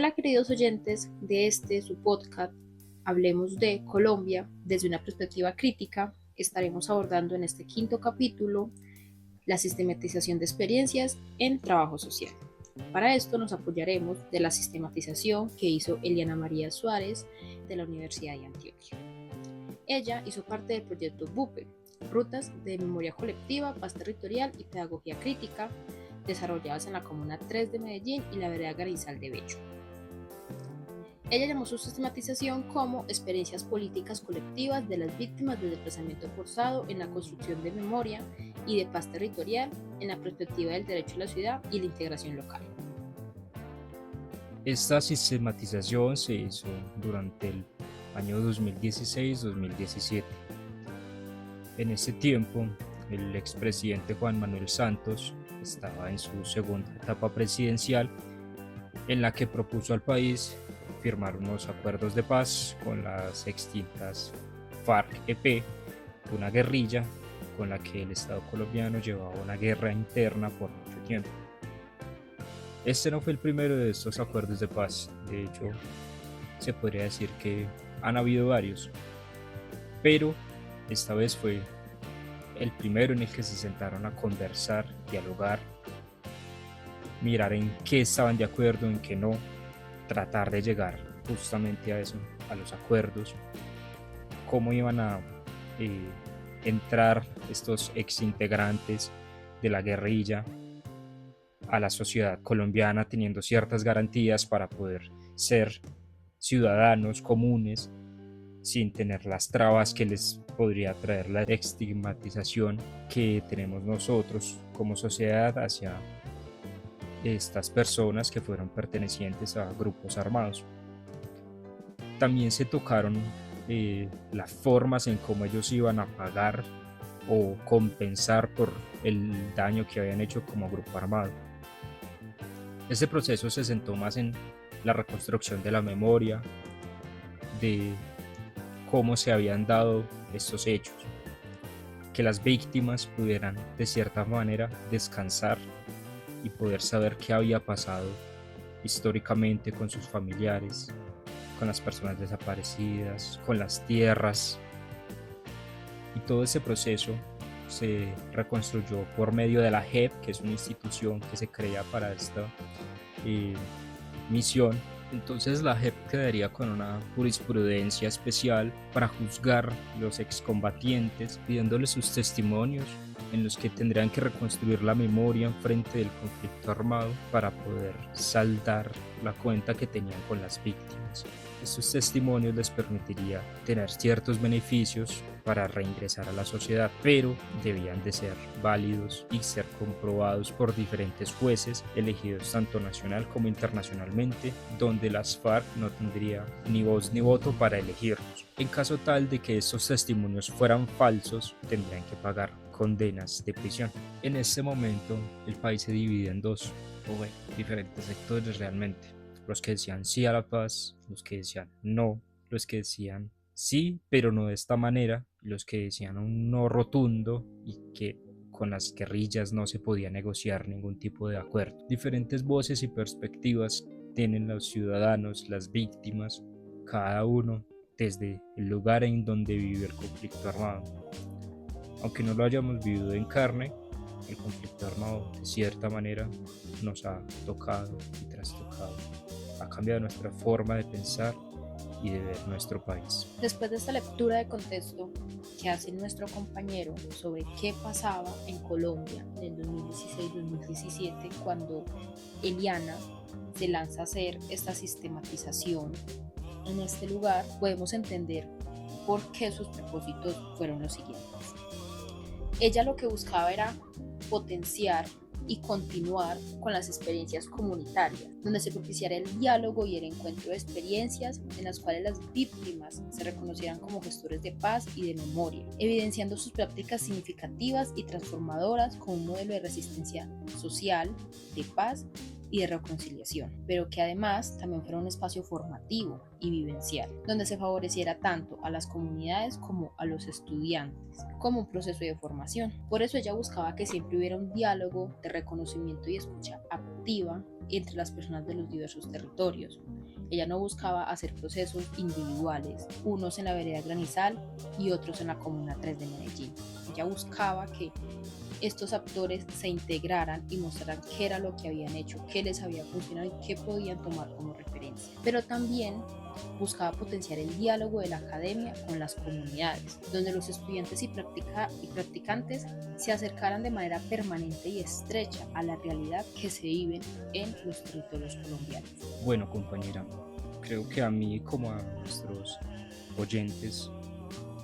Hola queridos oyentes de su podcast, Hablemos de Colombia desde una perspectiva crítica. Estaremos abordando en este quinto capítulo la sistematización de experiencias en trabajo social. Para esto nos apoyaremos de la sistematización que hizo Eliana María Suárez de la Universidad de Antioquia. Ella hizo parte del proyecto BUPE, Rutas de Memoria Colectiva, Paz Territorial y Pedagogía Crítica, desarrolladas en la Comuna 3 de Medellín y la vereda Garrizal de Bello. Ella llamó su sistematización como experiencias políticas colectivas de las víctimas del desplazamiento forzado en la construcción de memoria y de paz territorial en la perspectiva del derecho a la ciudad y la integración local. Esta sistematización se hizo durante el año 2016-2017. En ese tiempo, el expresidente Juan Manuel Santos estaba en su segunda etapa presidencial, en la que propuso al país firmar unos acuerdos de paz con las extintas FARC-EP, una guerrilla con la que el Estado colombiano llevaba una guerra interna por mucho tiempo. Este no fue el primero de estos acuerdos de paz. De hecho, se podría decir que han habido varios, pero esta vez fue el primero en el que se sentaron a conversar, dialogar, mirar en qué estaban de acuerdo, en qué no, tratar de llegar justamente a eso, a los acuerdos, cómo iban a entrar estos exintegrantes de la guerrilla a la sociedad colombiana teniendo ciertas garantías para poder ser ciudadanos comunes sin tener las trabas que les podría traer la estigmatización que tenemos nosotros como sociedad hacia estas personas que fueron pertenecientes a grupos armados. También se tocaron las formas en cómo ellos iban a pagar o compensar por el daño que habían hecho como grupo armado. Este proceso se centró más en la reconstrucción de la memoria, de cómo se habían dado estos hechos, que las víctimas pudieran de cierta manera descansar y poder saber qué había pasado históricamente con sus familiares, con las personas desaparecidas, con las tierras. Y todo ese proceso se reconstruyó por medio de la JEP, que es una institución que se crea para esta misión. Entonces la JEP quedaría con una jurisprudencia especial para juzgar los excombatientes, pidiéndoles sus testimonios en los que tendrían que reconstruir la memoria en frente del conflicto armado para poder saldar la cuenta que tenían con las víctimas. Estos testimonios les permitiría tener ciertos beneficios para reingresar a la sociedad, pero debían de ser válidos y ser comprobados por diferentes jueces elegidos tanto nacional como internacionalmente, donde las FARC no tendría ni voz ni voto para elegirlos. En caso tal de que estos testimonios fueran falsos, tendrían que pagar condenas de prisión. En este momento el país se divide en dos, diferentes sectores realmente. Los que decían sí a la paz, los que decían no, los que decían sí, pero no de esta manera, los que decían un no rotundo y que con las guerrillas no se podía negociar ningún tipo de acuerdo. Diferentes voces y perspectivas tienen los ciudadanos, las víctimas, cada uno desde el lugar en donde vive el conflicto armado. Aunque no lo hayamos vivido en carne, el conflicto armado de cierta manera nos ha tocado y trastocado. Ha cambiado nuestra forma de pensar y de ver nuestro país. Después de esta lectura de contexto que hace nuestro compañero sobre qué pasaba en Colombia en el 2016-2017, cuando Eliana se lanza a hacer esta sistematización en este lugar, podemos entender por qué sus propósitos fueron los siguientes. Ella lo que buscaba era potenciar y continuar con las experiencias comunitarias, donde se propiciara el diálogo y el encuentro de experiencias en las cuales las víctimas se reconocieran como gestores de paz y de memoria, evidenciando sus prácticas significativas y transformadoras como un modelo de resistencia social, de paz y de reconciliación, pero que además también fuera un espacio formativo y vivencial, donde se favoreciera tanto a las comunidades como a los estudiantes, como un proceso de formación. Por eso ella buscaba que siempre hubiera un diálogo de reconocimiento y escucha activa entre las personas de los diversos territorios. Ella no buscaba hacer procesos individuales, unos en la vereda Granizal y otros en la Comuna 3 de Medellín. Ella buscaba que estos actores se integraran y mostraran qué era lo que habían hecho, qué les había funcionado y qué podían tomar como referencia. Pero también buscaba potenciar el diálogo de la academia con las comunidades, donde los estudiantes y practicantes se acercaran de manera permanente y estrecha a la realidad que se vive en los territorios colombianos. Bueno, compañera, creo que a mí como a nuestros oyentes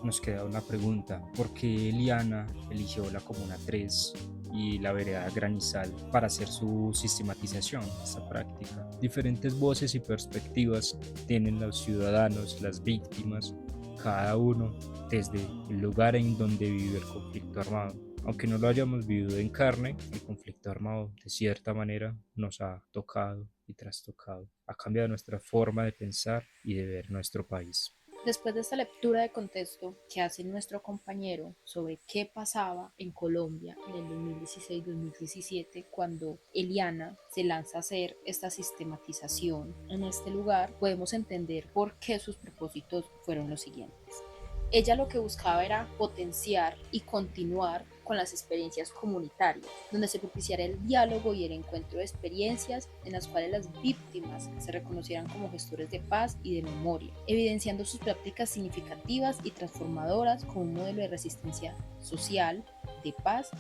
nos queda una pregunta. ¿Por qué Eliana eligió la Comuna 3 y la vereda Granizal para hacer su sistematización, esta práctica? Diferentes voces y perspectivas tienen los ciudadanos, las víctimas, cada uno desde el lugar en donde vive el conflicto armado. Aunque no lo hayamos vivido en carne, el conflicto armado de cierta manera nos ha tocado y trastocado, ha cambiado nuestra forma de pensar y de ver nuestro país. Después de esta lectura de contexto que hace nuestro compañero sobre qué pasaba en Colombia en el 2016-2017 cuando Eliana se lanza a hacer esta sistematización en este lugar, podemos entender por qué sus propósitos fueron los siguientes. Ella lo que buscaba era potenciar y continuar con las experiencias comunitarias, donde se propiciara el diálogo y el encuentro de experiencias en las cuales las víctimas se reconocieran como gestores de paz y de memoria, evidenciando sus prácticas significativas y transformadoras como un modelo de resistencia social, de paz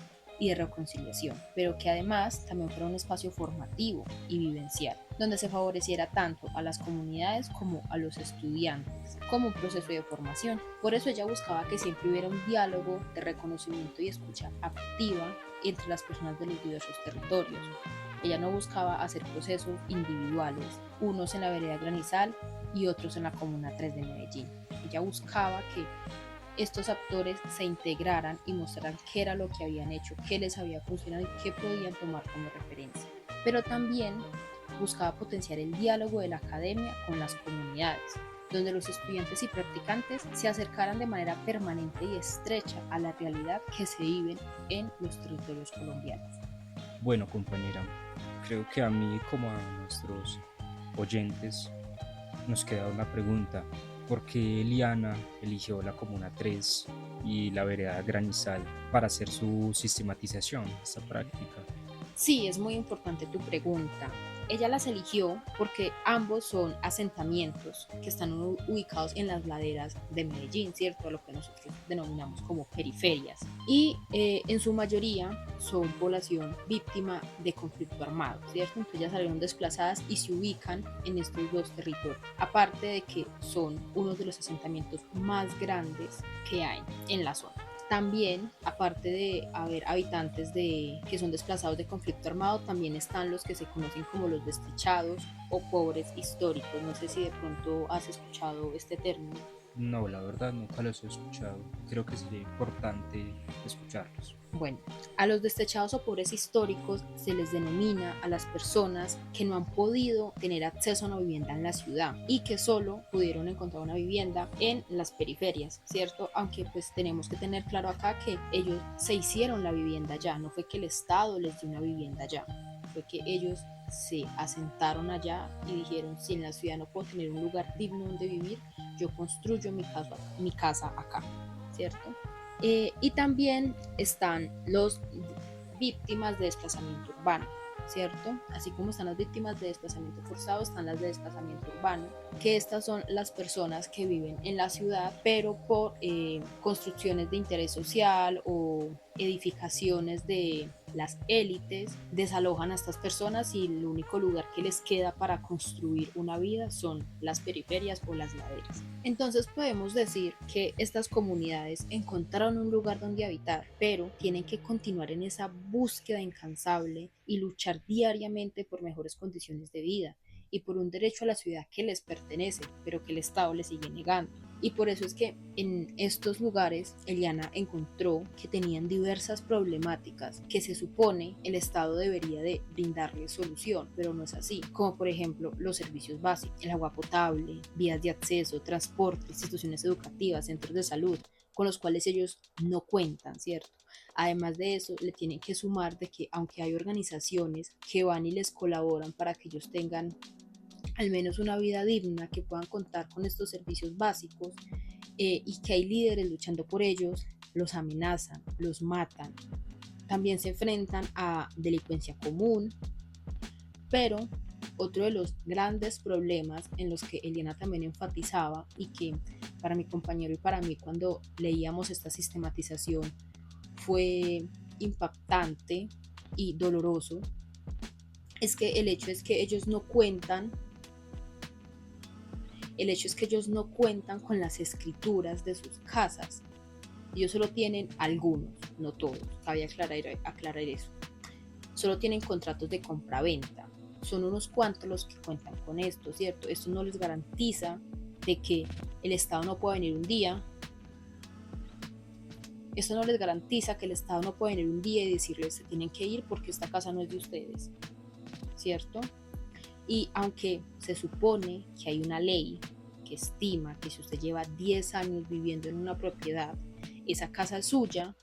y de reconciliación, pero que además también fuera un espacio formativo y vivencial, donde se favoreciera tanto a las comunidades como a los estudiantes, como un proceso de formación. Por eso ella buscaba que siempre hubiera un diálogo de reconocimiento y escucha activa entre las personas de los diversos territorios. Ella no buscaba hacer procesos individuales, unos en la vereda Granizal y otros en la Comuna 3 de Medellín. Ella buscaba que estos actores se integraran y mostraran qué era lo que habían hecho, qué les había funcionado y qué podían tomar como referencia. Pero también buscaba potenciar el diálogo de la academia con las comunidades, donde los estudiantes y practicantes se acercaran de manera permanente y estrecha a la realidad que se vive en los territorios colombianos. Bueno, compañera, creo que a mí como a nuestros oyentes nos queda una pregunta. ¿Por qué Eliana eligió la Comuna 3 y la vereda Granizal para hacer su sistematización, esta práctica? Sí, es muy importante tu pregunta. Ella las eligió porque ambos son asentamientos que están ubicados en las laderas de Medellín, ¿cierto? Lo que nosotros denominamos como periferias. Y en su mayoría son población víctima de conflicto armado, ¿cierto? Entonces ya salieron desplazadas y se ubican en estos dos territorios. Aparte de que son uno de los asentamientos más grandes que hay en la zona. También, aparte de haber habitantes que son desplazados de conflicto armado, también están los que se conocen como los despechados o pobres históricos. No sé si de pronto has escuchado este término. No, la verdad nunca los he escuchado. Creo que sería importante escucharlos. Bueno, a los despechados o pobres históricos se les denomina a las personas que no han podido tener acceso a una vivienda en la ciudad y que solo pudieron encontrar una vivienda en las periferias, ¿cierto? Aunque pues tenemos que tener claro acá que ellos se hicieron la vivienda allá, no fue que el Estado les dio una vivienda allá, fue que ellos se asentaron allá y dijeron, si en la ciudad no puedo tener un lugar digno donde vivir, yo construyo mi casa acá, ¿cierto? Y también están los víctimas de desplazamiento urbano, ¿cierto? Así como están las víctimas de desplazamiento forzado, están las de desplazamiento urbano, que estas son las personas que viven en la ciudad, pero por construcciones de interés social o edificaciones de las élites, desalojan a estas personas y el único lugar que les queda para construir una vida son las periferias o las laderas. Entonces podemos decir que estas comunidades encontraron un lugar donde habitar, pero tienen que continuar en esa búsqueda incansable y luchar diariamente por mejores condiciones de vida y por un derecho a la ciudad que les pertenece, pero que el Estado les sigue negando. Y por eso es que en estos lugares Eliana encontró que tenían diversas problemáticas que se supone el Estado debería de brindarles solución, pero no es así, como por ejemplo los servicios básicos, el agua potable, vías de acceso, transporte, instituciones educativas, centros de salud, con los cuales ellos no cuentan, ¿cierto? Además de eso, le tienen que sumar de que aunque hay organizaciones que van y les colaboran para que ellos tengan al menos una vida digna, que puedan contar con estos servicios básicos, y que hay líderes luchando por ellos, los amenazan, los matan. También se enfrentan a delincuencia común, pero otro de los grandes problemas en los que Eliana también enfatizaba y que para mi compañero y para mí cuando leíamos esta sistematización fue impactante y doloroso, es que el hecho es que ellos no cuentan con las escrituras de sus casas. Ellos solo tienen algunos, no todos, cabe aclarar eso. Solo tienen contratos de compra-venta. Son unos cuantos los que cuentan con esto, ¿cierto? Esto no les garantiza de que el Estado no pueda venir un día. Esto no les garantiza que el Estado no pueda venir un día y decirles se tienen que ir porque esta casa no es de ustedes, ¿cierto? Y aunque se supone que hay una ley que estima que si usted lleva 10 años viviendo en una propiedad, esa casa es suya,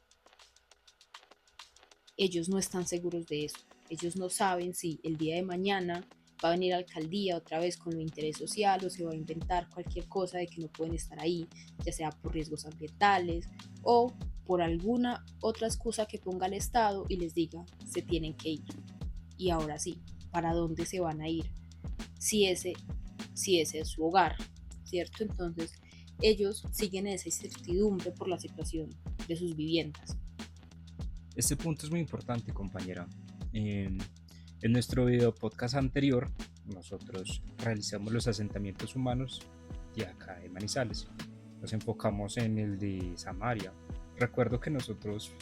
ellos no están seguros de eso. Ellos no saben si el día de mañana va a venir la alcaldía otra vez con lo interés social o se va a inventar cualquier cosa de que no pueden estar ahí, ya sea por riesgos ambientales o por alguna otra excusa que ponga el Estado y les diga se tienen que ir. Y ahora sí, ¿para dónde se van a ir? Si ese es su hogar, ¿cierto? Entonces ellos siguen esa incertidumbre por la situación de sus viviendas. Este punto es muy importante, compañera. En nuestro video podcast anterior, nosotros realizamos los asentamientos humanos de acá de Manizales. Nos enfocamos en el de Samaria. Recuerdo que nosotros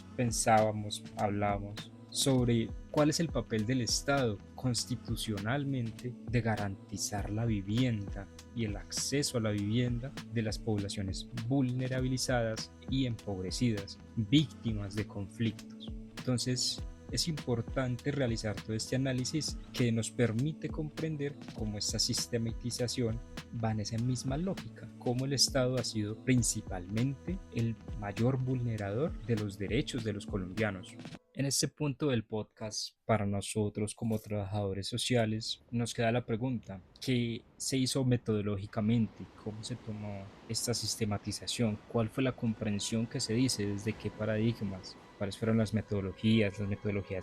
hablábamos sobre cuál es el papel del Estado constitucionalmente de garantizar la vivienda y el acceso a la vivienda de las poblaciones vulnerabilizadas y empobrecidas, víctimas de conflictos. Entonces, es importante realizar todo este análisis que nos permite comprender cómo esta sistematización va en esa misma lógica, cómo el Estado ha sido principalmente el mayor vulnerador de los derechos de los colombianos. En este punto del podcast, para nosotros como trabajadores sociales, nos queda la pregunta: ¿qué se hizo metodológicamente? ¿Cómo se tomó esta sistematización? ¿Cuál fue la comprensión que se dice? ¿Desde qué paradigmas? ¿Cuáles fueron las metodologías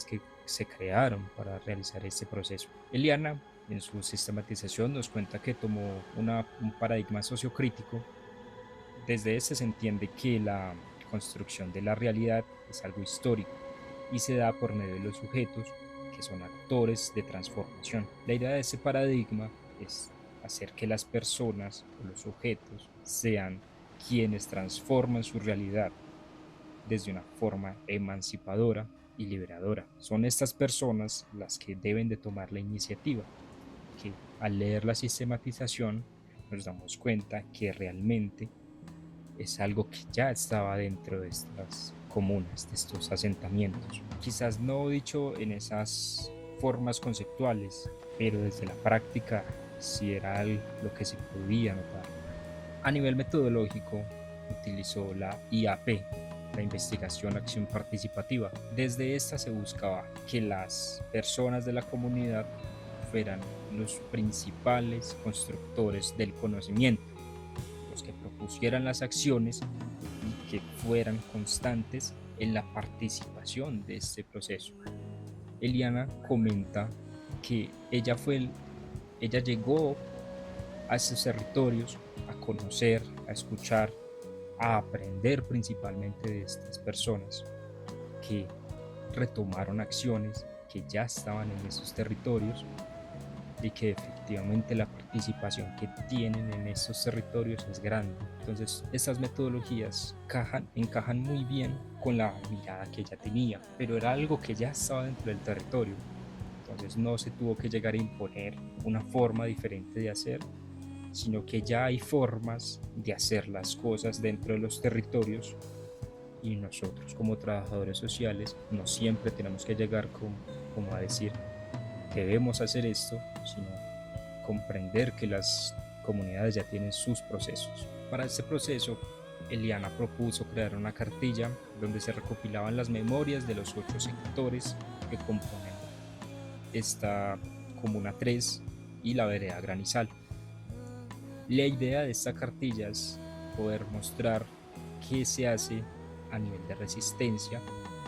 que se crearon para realizar este proceso? Eliana, en su sistematización, nos cuenta que tomó un paradigma sociocrítico. Desde este se entiende que la construcción de la realidad es algo histórico y se da por medio de los sujetos, que son actores de transformación. La idea de este paradigma es hacer que las personas o los sujetos sean quienes transforman su realidad desde una forma emancipadora y liberadora. Son estas personas las que deben de tomar la iniciativa, que al leer la sistematización nos damos cuenta que realmente es algo que ya estaba dentro de estas comunas, de estos asentamientos. Quizás no dicho en esas formas conceptuales, pero desde la práctica sí era lo que se podía notar. A nivel metodológico, utilizó la IAP, la investigación acción participativa. Desde esta se buscaba que las personas de la comunidad fueran los principales constructores del conocimiento, los que propusieran las acciones y que fueran constantes en la participación de este proceso. Eliana comenta que ella llegó a esos territorios a conocer, a escuchar, a aprender principalmente de estas personas que retomaron acciones que ya estaban en esos territorios y que efectivamente la participación que tienen en estos territorios es grande. Entonces estas metodologías encajan muy bien con la mirada que ella tenía, pero era algo que ya estaba dentro del territorio. Entonces no se tuvo que llegar a imponer una forma diferente de hacer, sino que ya hay formas de hacer las cosas dentro de los territorios, y nosotros como trabajadores sociales no siempre tenemos que llegar como a decir debemos hacer esto, sino comprender que las comunidades ya tienen sus procesos. Para este proceso Eliana propuso crear una cartilla donde se recopilaban las memorias de los 8 sectores que componen esta Comuna 3 y la vereda Granizal. La idea de esta cartilla es poder mostrar qué se hace a nivel de resistencia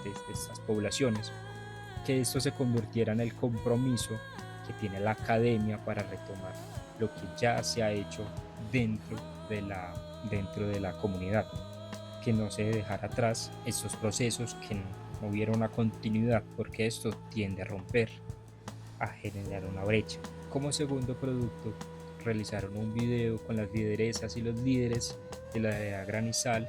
desde estas poblaciones, que esto se convirtiera en el compromiso que tiene la academia para retomar lo que ya se ha hecho dentro de la comunidad, que no se dejara atrás estos procesos, que no hubiera una continuidad, porque esto tiende a romper, a generar una brecha. Como segundo producto, realizaron un video con las lideresas y los líderes de la vereda Granizal,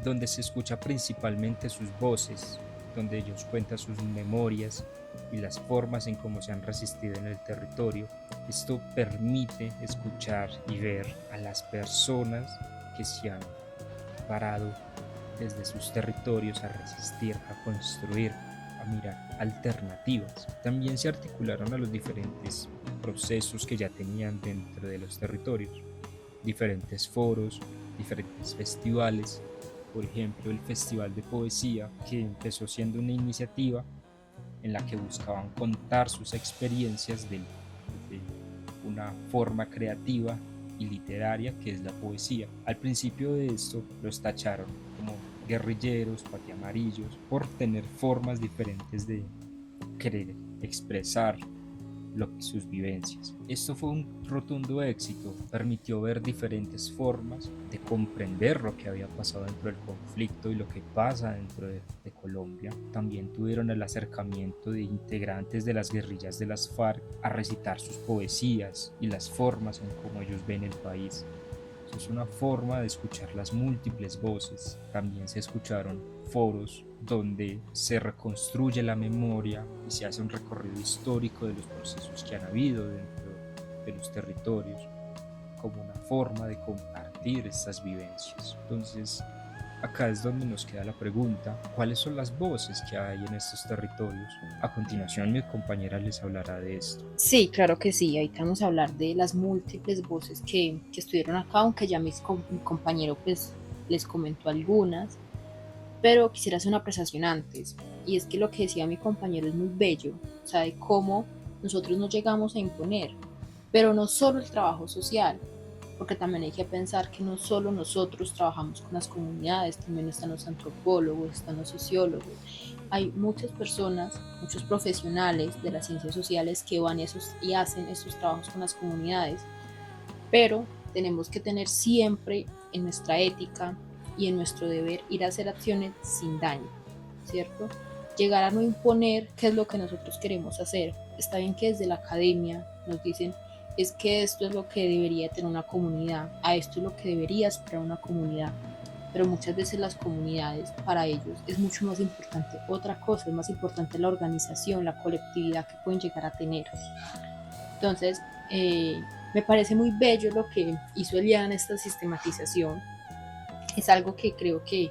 donde se escucha principalmente sus voces, donde ellos cuentan sus memorias y las formas en cómo se han resistido en el territorio. Esto permite escuchar y ver a las personas que se han parado desde sus territorios a resistir, a construir, a mirar alternativas. También se articularon a los diferentes procesos que ya tenían dentro de los territorios, diferentes foros, diferentes festivales. Por ejemplo, el Festival de Poesía, que empezó siendo una iniciativa en la que buscaban contar sus experiencias de una forma creativa y literaria que es la poesía. Al principio de esto los tacharon como guerrilleros, patiamarillos, por tener formas diferentes de querer expresar sus vivencias. Esto fue un rotundo éxito, permitió ver diferentes formas de comprender lo que había pasado dentro del conflicto y lo que pasa dentro de Colombia. También tuvieron el acercamiento de integrantes de las guerrillas de las FARC a recitar sus poesías y las formas en cómo ellos ven el país. Eso es una forma de escuchar las múltiples voces. También se escucharon foros donde se reconstruye la memoria y se hace un recorrido histórico de los procesos que han habido dentro de los territorios, como una forma de compartir estas vivencias. Entonces, acá es donde nos queda la pregunta: ¿cuáles son las voces que hay en estos territorios? A continuación, mi compañera les hablará de esto. Sí, claro que sí. Ahorita vamos a hablar de las múltiples voces que estuvieron acá, aunque ya mi compañero pues les comentó algunas. Pero quisiera hacer una apreciación antes, y es que lo que decía mi compañero es muy bello, o sea, de cómo nosotros nos llegamos a imponer, pero no solo el trabajo social, porque también hay que pensar que no solo nosotros trabajamos con las comunidades, también están los antropólogos, están los sociólogos, hay muchas personas, muchos profesionales de las ciencias sociales que van y hacen esos trabajos con las comunidades, pero tenemos que tener siempre en nuestra ética y en nuestro deber ir a hacer acciones sin daño, ¿cierto? Llegar a no imponer qué es lo que nosotros queremos hacer. Está bien que desde la academia nos dicen, es que esto es lo que debería tener una comunidad, a esto es lo que debería esperar una comunidad, pero muchas veces las comunidades, para ellos es mucho más importante otra cosa, es más importante la organización, la colectividad que pueden llegar a tener. Entonces, me parece muy bello lo que hizo Eliana en esta sistematización. Es algo que creo que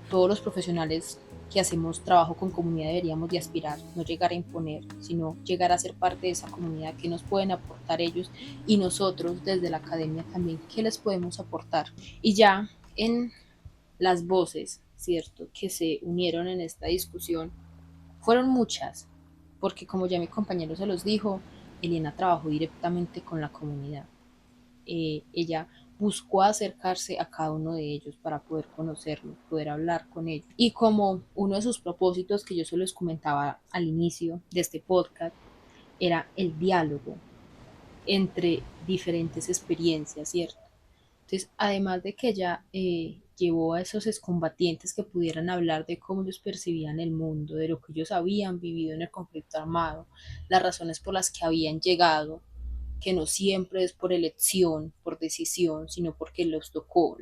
todos los profesionales que hacemos trabajo con comunidad deberíamos de aspirar, no llegar a imponer, sino llegar a ser parte de esa comunidad, que nos pueden aportar ellos y nosotros desde la academia también, qué les podemos aportar. Y ya en las voces, ¿cierto?, que se unieron en esta discusión, fueron muchas, porque como ya mi compañero se los dijo, Eliana trabajó directamente con la comunidad. Ella buscó acercarse a cada uno de ellos para poder conocerlos, poder hablar con ellos. Y como uno de sus propósitos, que yo se los comentaba al inicio de este podcast, era el diálogo entre diferentes experiencias, ¿cierto? Entonces, además de que ella llevó a esos excombatientes que pudieran hablar de cómo ellos percibían el mundo, de lo que ellos habían vivido en el conflicto armado, las razones por las que habían llegado, que no siempre es por elección, por decisión, sino porque les tocó,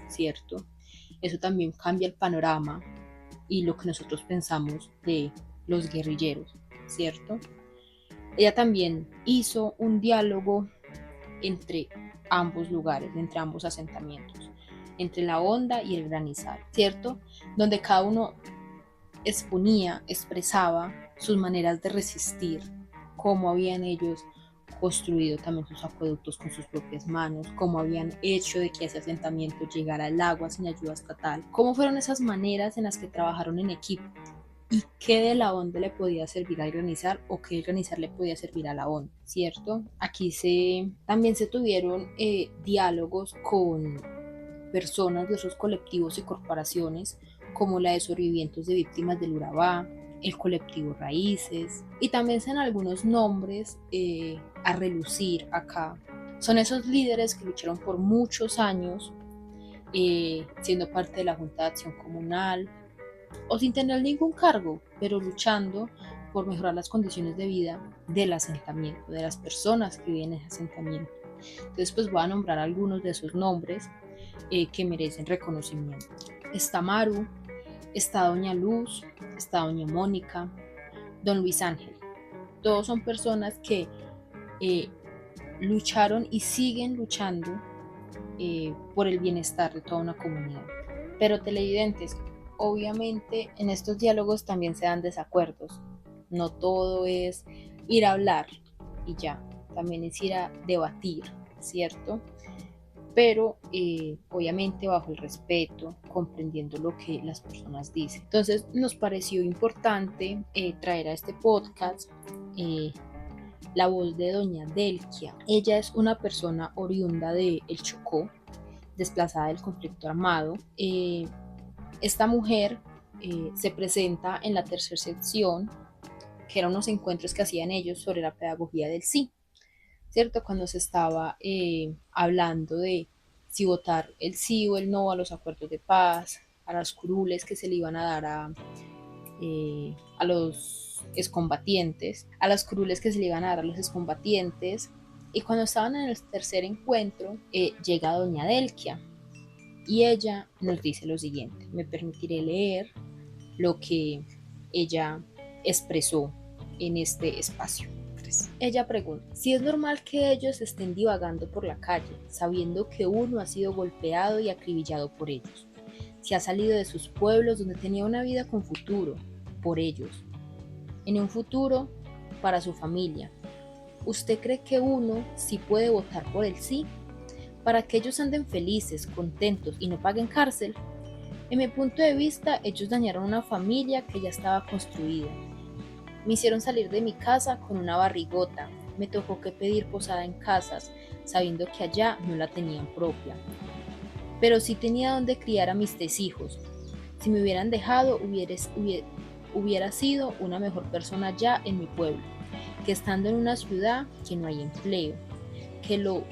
¿cierto? Eso también cambia el panorama y lo que nosotros pensamos de los guerrilleros, ¿cierto? Ella también hizo un diálogo entre ambos lugares, entre ambos asentamientos, entre la Honda y el Granizal, ¿cierto? Donde cada uno exponía, expresaba sus maneras de resistir, cómo habían ellos construido también sus acueductos con sus propias manos, cómo habían hecho de que ese asentamiento llegara el agua sin ayuda estatal, cómo fueron esas maneras en las que trabajaron en equipo y qué de la onda le podía servir al granizar o qué el granizar le podía servir a la onda, ¿cierto? Aquí también se tuvieron diálogos con personas de otros colectivos y corporaciones como la de sobrevivientes de víctimas del Urabá, el colectivo Raíces, y también se dan algunos nombres a relucir acá. Son esos líderes que lucharon por muchos años siendo parte de la Junta de Acción Comunal o sin tener ningún cargo, pero luchando por mejorar las condiciones de vida del asentamiento, de las personas que viven en ese asentamiento. Entonces pues voy a nombrar algunos de esos nombres que merecen reconocimiento. Está Maru, está Doña Luz, está Doña Mónica, Don Luis Ángel. Todos son personas que lucharon y siguen luchando por el bienestar de toda una comunidad. Pero televidentes, obviamente en estos diálogos también se dan desacuerdos. No todo es ir a hablar y ya, también es ir a debatir, ¿cierto? Pero obviamente bajo el respeto, comprendiendo lo que las personas dicen. Entonces nos pareció importante traer a este podcast la voz de doña Delquia. Ella es una persona oriunda de El Chocó, desplazada del conflicto armado. Esta mujer se presenta en la tercera sección, que eran unos encuentros que hacían ellos sobre la pedagogía del sí, ¿cierto? Cuando se estaba hablando de si votar el sí o el no a los acuerdos de paz, a las curules que se le iban a dar a los excombatientes, a las curules que se le iban a dar a los excombatientes. Y cuando estaban en el tercer encuentro, llega doña Delquia y ella nos dice lo siguiente. Me permitiré leer lo que ella expresó en este espacio. Ella pregunta, si es normal que ellos estén divagando por la calle, sabiendo que uno ha sido golpeado y acribillado por ellos. Si ha salido de sus pueblos donde tenía una vida con futuro, por ellos. En un futuro, para su familia. ¿Usted cree que uno sí puede votar por el sí? Para que ellos anden felices, contentos y no paguen cárcel. En mi punto de vista, ellos dañaron una familia que ya estaba construida. Me hicieron salir de mi casa con una barrigota. Me tocó que pedir posada en casas, sabiendo que allá no la tenían propia. Pero sí tenía donde criar a mis 3 hijos. Si me hubieran dejado, hubiera sido una mejor persona ya en mi pueblo, que estando en una ciudad que no hay empleo, que lo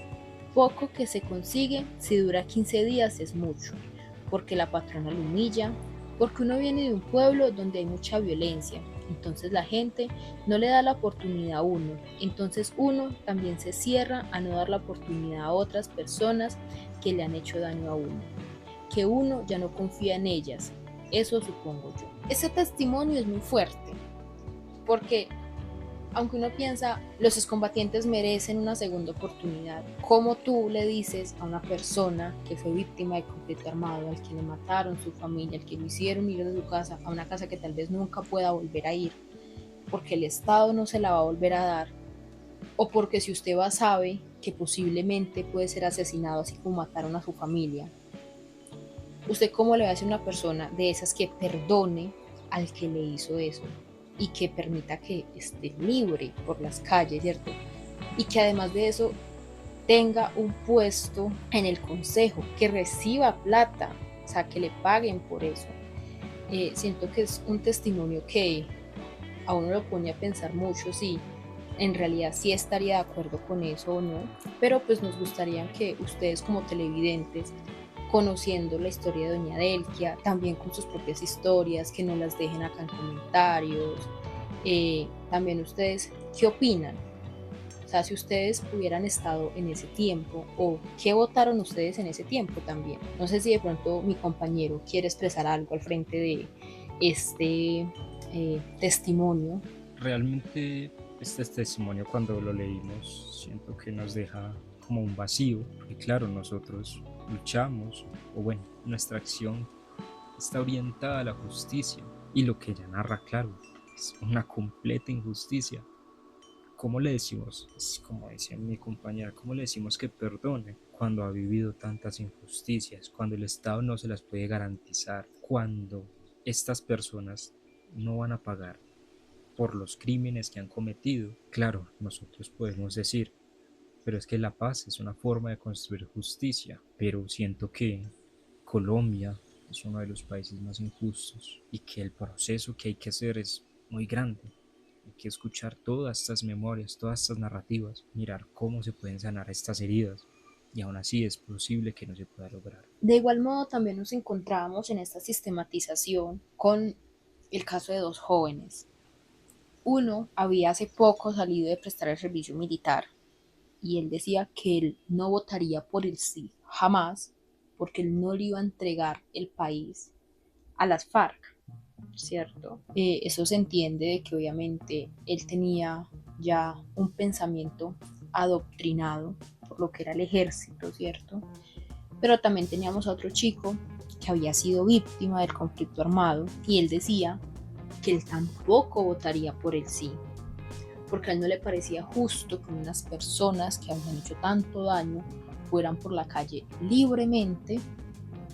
poco que se consigue, si dura 15 días es mucho, porque la patrona lo humilla, porque uno viene de un pueblo donde hay mucha violencia. Entonces la gente no le da la oportunidad a uno, entonces uno también se cierra a no dar la oportunidad a otras personas que le han hecho daño a uno, que uno ya no confía en ellas, eso supongo yo. Ese testimonio es muy fuerte, porque aunque uno piensa, los excombatientes merecen una segunda oportunidad, ¿cómo tú le dices a una persona que fue víctima de conflicto armado, al que le mataron su familia, al que lo hicieron ir de su casa a una casa que tal vez nunca pueda volver a ir, porque el Estado no se la va a volver a dar, o porque si usted va sabe que posiblemente puede ser asesinado así como mataron a su familia? ¿Usted cómo le va a decir a una persona de esas que perdone al que le hizo eso? Y que permita que esté libre por las calles, ¿cierto? Y que además de eso tenga un puesto en el consejo, que reciba plata, o sea, que le paguen por eso. Siento que es un testimonio que a uno lo pone a pensar mucho si en realidad sí estaría de acuerdo con eso o no, pero pues nos gustaría que ustedes como televidentes, conociendo la historia de doña Delquia, también con sus propias historias, que nos las dejen acá en comentarios. También ustedes, ¿qué opinan? O sea, si ustedes hubieran estado en ese tiempo, o qué votaron ustedes en ese tiempo también. No sé si de pronto mi compañero quiere expresar algo al frente de este testimonio. Realmente este testimonio, cuando lo leímos, siento que nos deja como un vacío, porque claro, nosotros luchamos, o bueno, nuestra acción está orientada a la justicia, y lo que ella narra, claro, es una completa injusticia. ¿Cómo le decimos, como dice mi compañera, cómo le decimos que perdone cuando ha vivido tantas injusticias, cuando el Estado no se las puede garantizar, cuando estas personas no van a pagar por los crímenes que han cometido? Claro, nosotros podemos decir, pero es que la paz es una forma de construir justicia, pero siento que Colombia es uno de los países más injustos y que el proceso que hay que hacer es muy grande. Hay que escuchar todas estas memorias, todas estas narrativas, mirar cómo se pueden sanar estas heridas, y aún así es posible que no se pueda lograr. De igual modo, también nos encontramos en esta sistematización con el caso de dos jóvenes. Uno había hace poco salido de prestar el servicio militar y él decía que él no votaría por el sí jamás porque él no le iba a entregar el país a las FARC, ¿cierto? Eso se entiende de que obviamente él tenía ya un pensamiento adoctrinado por lo que era el ejército, ¿cierto? Pero también teníamos a otro chico que había sido víctima del conflicto armado y él decía que él tampoco votaría por el sí, porque a él no le parecía justo que unas personas que habían hecho tanto daño fueran por la calle libremente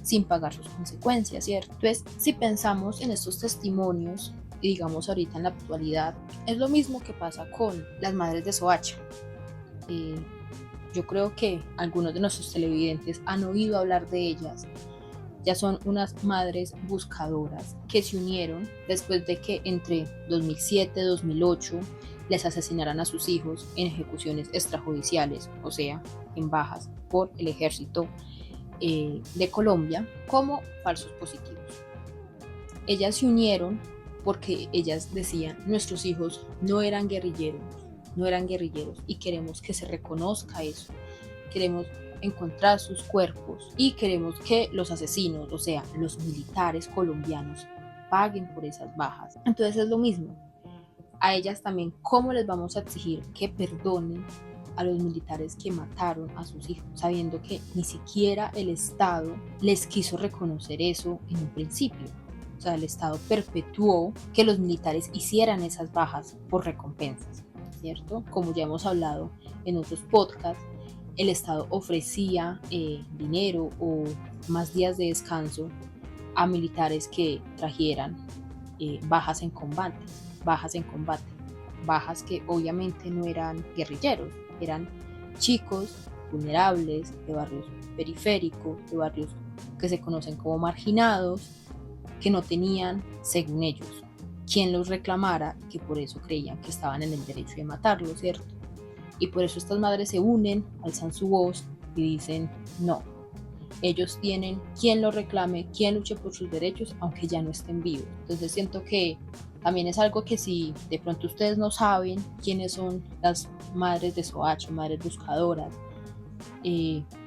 sin pagar sus consecuencias, ¿cierto? Entonces, si pensamos en estos testimonios, y digamos ahorita en la actualidad, es lo mismo que pasa con las madres de Soacha. Yo creo que algunos de nuestros televidentes han oído hablar de ellas. Ya son unas madres buscadoras que se unieron después de que entre 2007 y 2008 les asesinaran a sus hijos en ejecuciones extrajudiciales, o sea, en bajas por el ejército de Colombia como falsos positivos. Ellas se unieron porque ellas decían, nuestros hijos no eran guerrilleros y queremos que se reconozca eso, queremos encontrar sus cuerpos y queremos que los asesinos, o sea, los militares colombianos, paguen por esas bajas. Entonces es lo mismo. A ellas también, ¿cómo les vamos a exigir que perdonen a los militares que mataron a sus hijos, sabiendo que ni siquiera el Estado les quiso reconocer eso en un principio? O sea, el Estado perpetuó que los militares hicieran esas bajas por recompensas, ¿cierto? Como ya hemos hablado en otros podcasts, el Estado ofrecía dinero o más días de descanso a militares que trajeran bajas en combate, bajas que obviamente no eran guerrilleros, eran chicos vulnerables de barrios periféricos, de barrios que se conocen como marginados, que no tenían, según ellos, quien los reclamara, que por eso creían que estaban en el derecho de matarlos, ¿cierto? Y por eso estas madres se unen, alzan su voz y dicen, no, ellos tienen quien lo reclame, quien luche por sus derechos, aunque ya no estén vivos. Entonces siento que también es algo que si de pronto ustedes no saben quiénes son las madres de Soacha, madres buscadoras,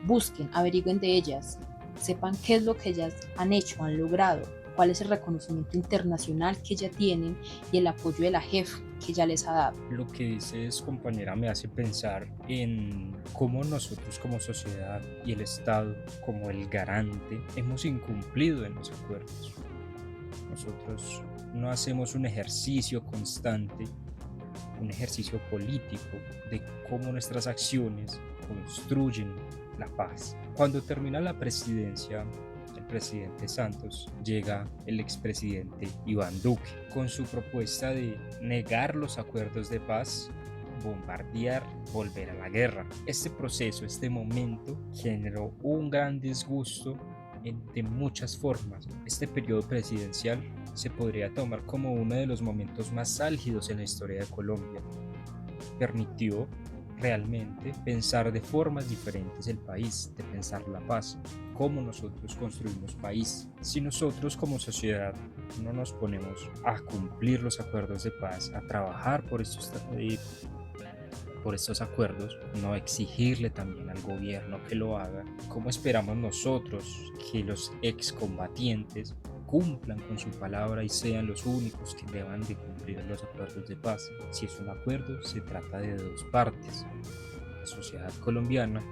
busquen, averigüen de ellas, sepan qué es lo que ellas han hecho, han logrado, cuál es el reconocimiento internacional que ya tienen y el apoyo de la JEF que ya les ha dado. Lo que dices, compañera, me hace pensar en cómo nosotros como sociedad y el Estado como el garante hemos incumplido en los acuerdos. Nosotros no hacemos un ejercicio constante, un ejercicio político de cómo nuestras acciones construyen la paz. Cuando termina la presidencia, el presidente Santos, llega el expresidente Iván Duque con su propuesta de negar los acuerdos de paz, bombardear, volver a la guerra. Este proceso, este momento generó un gran disgusto de muchas formas. Este periodo presidencial se podría tomar como uno de los momentos más álgidos en la historia de Colombia. Permitió realmente pensar de formas diferentes el país, de pensar la paz, cómo nosotros construimos país. Si nosotros como sociedad no nos ponemos a cumplir los acuerdos de paz, a trabajar por estos acuerdos, no exigirle también al gobierno que lo haga, ¿cómo esperamos nosotros que los excombatientes cumplan con su palabra y sean los únicos que deban de cumplir los acuerdos de paz? Si es un acuerdo, se trata de dos partes, la sociedad colombiana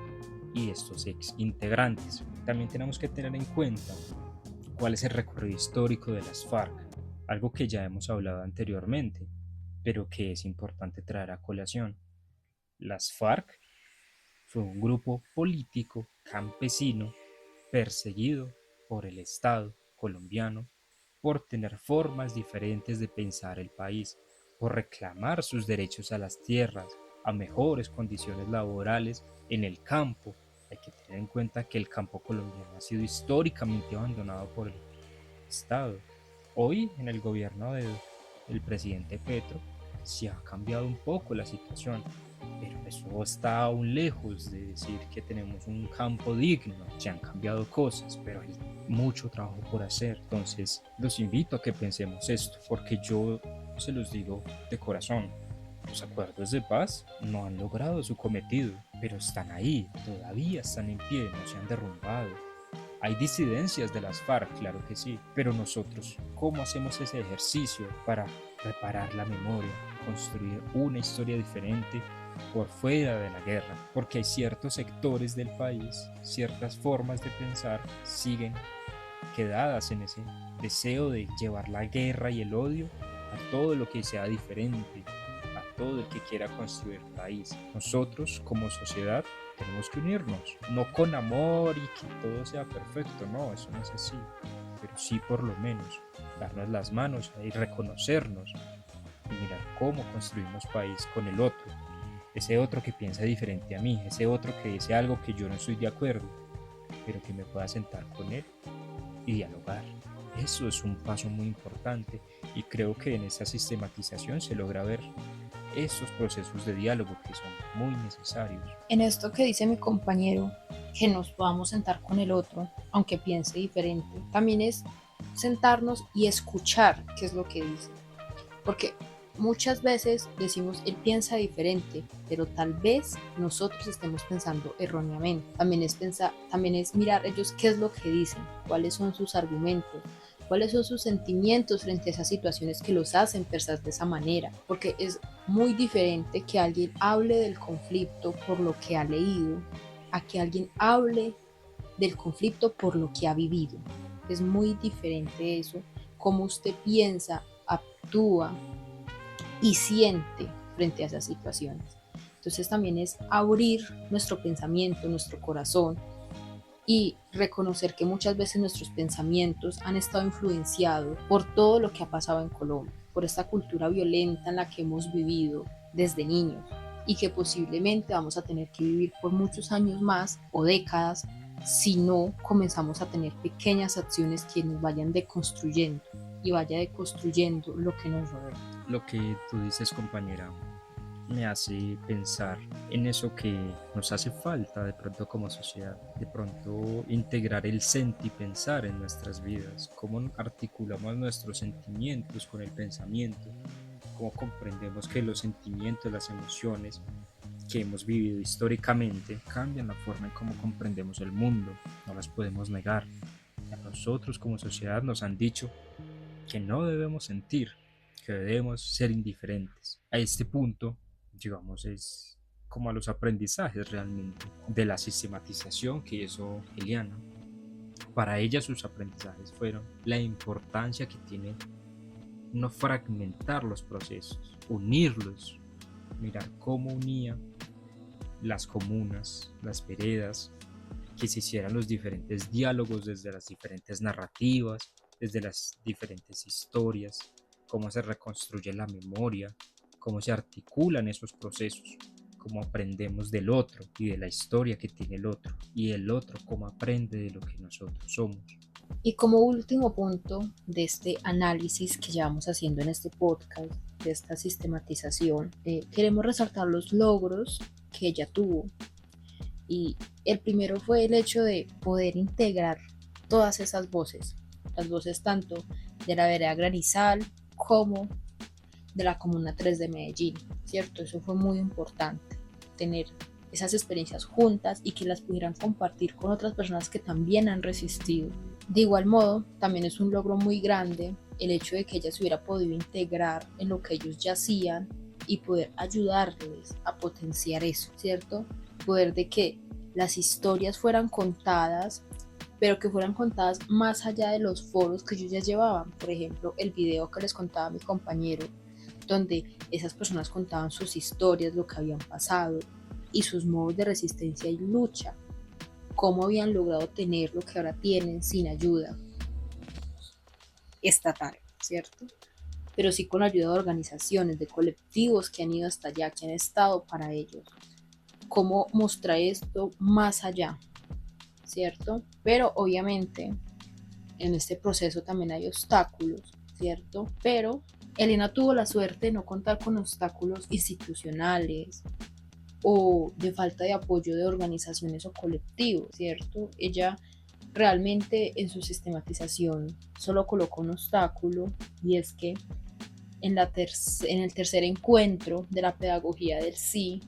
y estos ex integrantes. También tenemos que tener en cuenta cuál es el recorrido histórico de las FARC, algo que ya hemos hablado anteriormente. pero que es importante traer a colación. Las FARC fue un grupo político campesino perseguido por el Estado colombiano por tener formas diferentes de pensar el país, por reclamar sus derechos a las tierras, a mejores condiciones laborales en el campo. Hay que tener en cuenta que el campo colombiano ha sido históricamente abandonado por el Estado. Hoy, en el gobierno del presidente Petro, se ha cambiado un poco la situación, pero eso está aún lejos de decir que tenemos un campo digno. Se han cambiado cosas, pero hay mucho trabajo por hacer. Entonces, los invito a que pensemos esto, porque yo se los digo de corazón. Los acuerdos de paz no han logrado su cometido, pero están ahí, todavía están en pie, no se han derrumbado. Hay disidencias de las FARC, claro que sí, pero nosotros, ¿cómo hacemos ese ejercicio para reparar la memoria, construir una historia diferente por fuera de la guerra? Porque hay ciertos sectores del país, ciertas formas de pensar siguen quedadas en ese deseo de llevar la guerra y el odio a todo lo que sea diferente, a todo el que quiera construir país. Nosotros como sociedad tenemos que unirnos, no con amor y que todo sea perfecto, no, eso no es así, pero sí por lo menos darnos las manos y reconocernos y mirar cómo construimos país con el otro, ese otro que piensa diferente a mí, ese otro que dice algo que yo no estoy de acuerdo, pero que me pueda sentar con él y dialogar. Eso es un paso muy importante y creo que en esta sistematización se logra ver esos procesos de diálogo que son muy necesarios. En esto que dice mi compañero, que nos podamos sentar con el otro, aunque piense diferente, también es sentarnos y escuchar qué es lo que dice. Porque muchas veces decimos, él piensa diferente, pero tal vez nosotros estemos pensando erróneamente. También es mirar ellos qué es lo que dicen, cuáles son sus argumentos, cuáles son sus sentimientos frente a esas situaciones que los hacen pensar de esa manera, porque es muy diferente que alguien hable del conflicto por lo que ha leído, a que alguien hable del conflicto por lo que ha vivido. Es muy diferente eso, cómo usted piensa, actúa y siente frente a esas situaciones. Entonces también es abrir nuestro pensamiento, nuestro corazón, y reconocer que muchas veces nuestros pensamientos han estado influenciados por todo lo que ha pasado en Colombia, por esta cultura violenta en la que hemos vivido desde niños y que posiblemente vamos a tener que vivir por muchos años más o décadas si no comenzamos a tener pequeñas acciones que nos vayan deconstruyendo y vaya deconstruyendo lo que nos rodea. Lo que tú dices, compañera, me hace pensar en eso que nos hace falta de pronto como sociedad, de pronto integrar el sentipensar en nuestras vidas, cómo articulamos nuestros sentimientos con el pensamiento, cómo comprendemos que los sentimientos, las emociones que hemos vivido históricamente cambian la forma en cómo comprendemos el mundo, no las podemos negar. A nosotros como sociedad nos han dicho que no debemos sentir, que debemos ser indiferentes. A este punto llegamos es como a los aprendizajes realmente de la sistematización que hizo Eliana. Para ella sus aprendizajes fueron la importancia que tiene no fragmentar los procesos, unirlos, mirar cómo unía las comunas, las veredas, que se hicieran los diferentes diálogos desde las diferentes narrativas, desde las diferentes historias, cómo se reconstruye la memoria, cómo se articulan esos procesos, cómo aprendemos del otro y de la historia que tiene el otro, y el otro cómo aprende de lo que nosotros somos. Y como último punto de este análisis que llevamos haciendo en este podcast, de esta sistematización, queremos resaltar los logros que ella tuvo. Y el primero fue el hecho de poder integrar todas esas voces, las voces tanto de la vereda Granizal como de la Comuna 3 de Medellín, ¿cierto? Eso fue muy importante, tener esas experiencias juntas y que las pudieran compartir con otras personas que también han resistido. De igual modo, también es un logro muy grande el hecho de que ella se hubiera podido integrar en lo que ellos ya hacían y poder ayudarles a potenciar eso, ¿cierto? Poder de que las historias fueran contadas, pero que fueran contadas más allá de los foros que ellos ya llevaban. Por ejemplo, el video que les contaba mi compañero, donde esas personas contaban sus historias, lo que habían pasado y sus modos de resistencia y lucha, cómo habían logrado tener lo que ahora tienen sin ayuda estatal, ¿cierto? Pero sí con la ayuda de organizaciones, de colectivos que han ido hasta allá, que han estado para ellos. Cómo mostrar esto más allá, ¿cierto? Pero obviamente en este proceso también hay obstáculos, ¿cierto? Pero Elena tuvo la suerte de no contar con obstáculos institucionales o de falta de apoyo de organizaciones o colectivos, ¿cierto? Ella realmente en su sistematización solo colocó un obstáculo, y es que en el tercer encuentro de la pedagogía del sí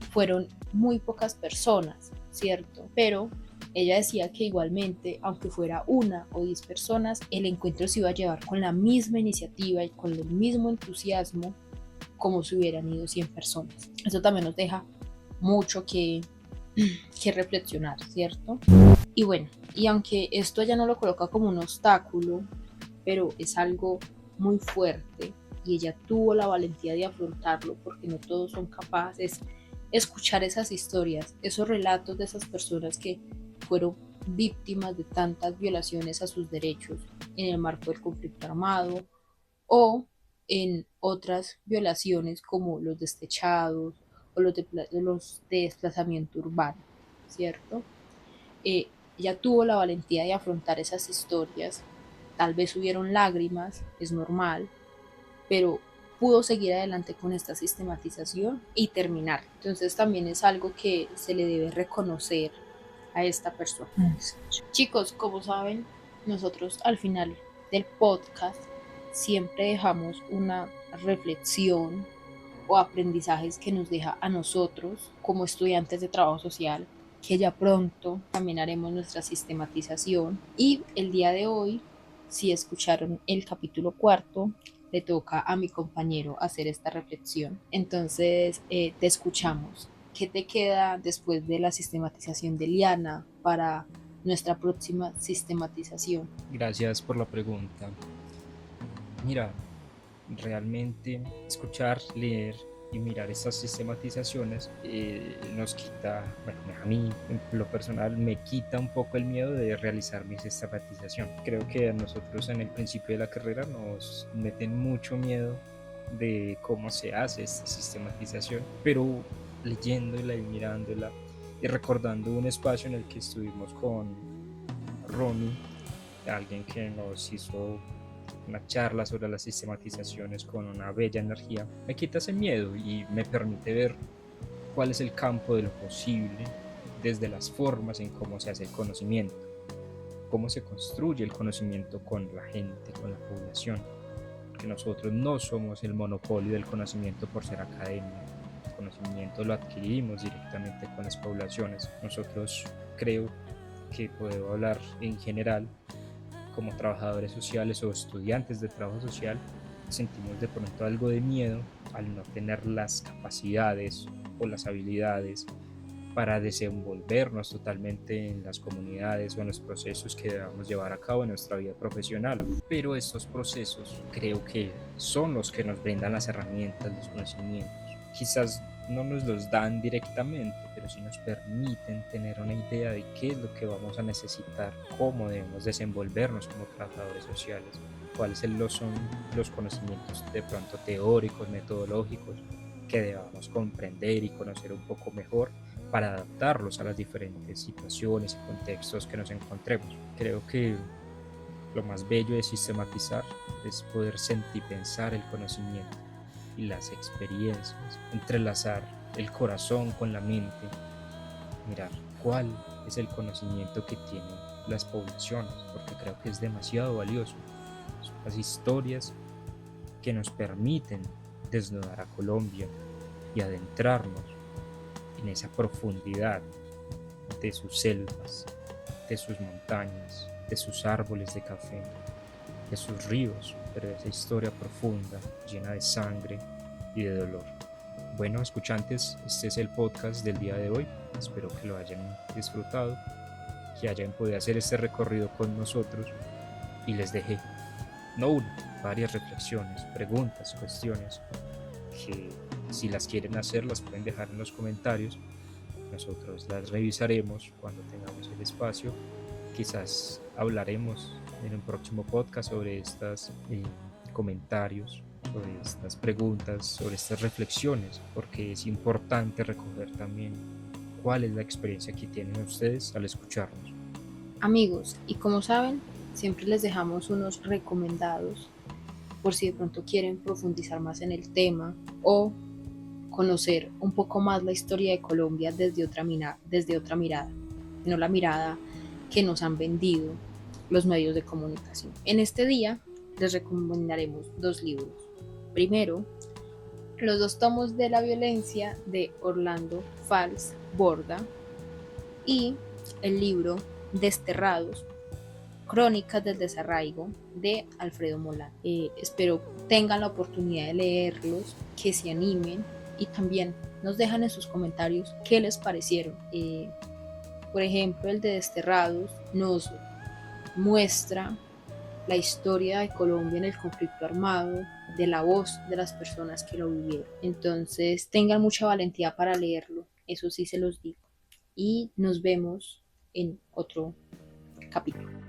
fueron muy pocas personas, ¿cierto? Pero ella decía que igualmente, aunque fuera 1 o 10 personas, el encuentro se iba a llevar con la misma iniciativa y con el mismo entusiasmo como si hubieran ido 100 personas. Eso también nos deja mucho que reflexionar, ¿cierto? Y bueno, y aunque esto ella no lo coloca como un obstáculo, pero es algo muy fuerte y ella tuvo la valentía de afrontarlo, porque no todos son capaces. Escuchar esas historias, esos relatos de esas personas que fueron víctimas de tantas violaciones a sus derechos en el marco del conflicto armado o en otras violaciones como los destechados o los de desplazamiento urbano, ¿cierto? Ella tuvo la valentía de afrontar esas historias, tal vez hubieron lágrimas, es normal, pero pudo seguir adelante con esta sistematización y terminar. Entonces también es algo que se le debe reconocer a esta persona. Chicos, como saben, nosotros al final del podcast siempre dejamos una reflexión o aprendizajes que nos deja a nosotros como estudiantes de trabajo social, que ya pronto también haremos nuestra sistematización. Y el día de hoy, si escucharon el capítulo 4, le toca a mi compañero hacer esta reflexión. Entonces, te escuchamos. ¿Qué te queda después de la sistematización de Liana para nuestra próxima sistematización? Gracias por la pregunta. Mira, realmente escuchar, leer y mirar estas sistematizaciones nos quita, bueno, a mí en lo personal me quita un poco el miedo de realizar mi sistematización. Creo que a nosotros en el principio de la carrera nos meten mucho miedo de cómo se hace esta sistematización, pero leyéndola y mirándola y recordando un espacio en el que estuvimos con Romy, alguien que nos hizo una charla sobre las sistematizaciones con una bella energía, me quita ese miedo y me permite ver cuál es el campo de lo posible desde las formas en cómo se hace el conocimiento, cómo se construye el conocimiento con la gente, con la población, porque nosotros no somos el monopolio del conocimiento por ser academia. El conocimiento lo adquirimos directamente con las poblaciones. Nosotros, creo que puedo hablar en general, como trabajadores sociales o estudiantes de trabajo social, sentimos de pronto algo de miedo al no tener las capacidades o las habilidades para desenvolvernos totalmente en las comunidades o en los procesos que debamos llevar a cabo en nuestra vida profesional. Pero estos procesos creo que son los que nos brindan las herramientas, los conocimientos. Quizás no nos los dan directamente, pero sí nos permiten tener una idea de qué es lo que vamos a necesitar, cómo debemos desenvolvernos como trabajadores sociales, cuáles son los conocimientos de pronto teóricos, metodológicos que debamos comprender y conocer un poco mejor para adaptarlos a las diferentes situaciones y contextos que nos encontremos. Creo que lo más bello de sistematizar es poder sentir, pensar el conocimiento y las experiencias, entrelazar el corazón con la mente, mirar cuál es el conocimiento que tienen las poblaciones, porque creo que es demasiado valioso. Son las historias que nos permiten desnudar a Colombia y adentrarnos en esa profundidad de sus selvas, de sus montañas, de sus árboles de café, de sus ríos, pero de esa historia profunda, llena de sangre y de dolor. Bueno, escuchantes, este es el podcast del día de hoy. Espero que lo hayan disfrutado, que hayan podido hacer este recorrido con nosotros, y les dejé no una, varias reflexiones, preguntas, cuestiones que si las quieren hacer las pueden dejar en los comentarios. Nosotros las revisaremos cuando tengamos el espacio. Quizás hablaremos en un próximo podcast sobre estos comentarios, sobre estas preguntas, sobre estas reflexiones, porque es importante recoger también cuál es la experiencia que tienen ustedes al escucharnos. Amigos, y como saben, siempre les dejamos unos recomendados por si de pronto quieren profundizar más en el tema o conocer un poco más la historia de Colombia desde otra mirada, no la mirada que nos han vendido los medios de comunicación. En este día les recomendaremos 2 libros. Primero, los 2 tomos de la violencia de Orlando Fals Borda y el libro Desterrados, Crónicas del Desarraigo de Alfredo Molán. Espero tengan la oportunidad de leerlos, que se animen y también nos dejan en sus comentarios qué les parecieron. Por ejemplo, el de Desterrados nos muestra la historia de Colombia en el conflicto armado, de la voz de las personas que lo vivieron. Entonces, tengan mucha valentía para leerlo, eso sí se los digo. Y nos vemos en otro capítulo.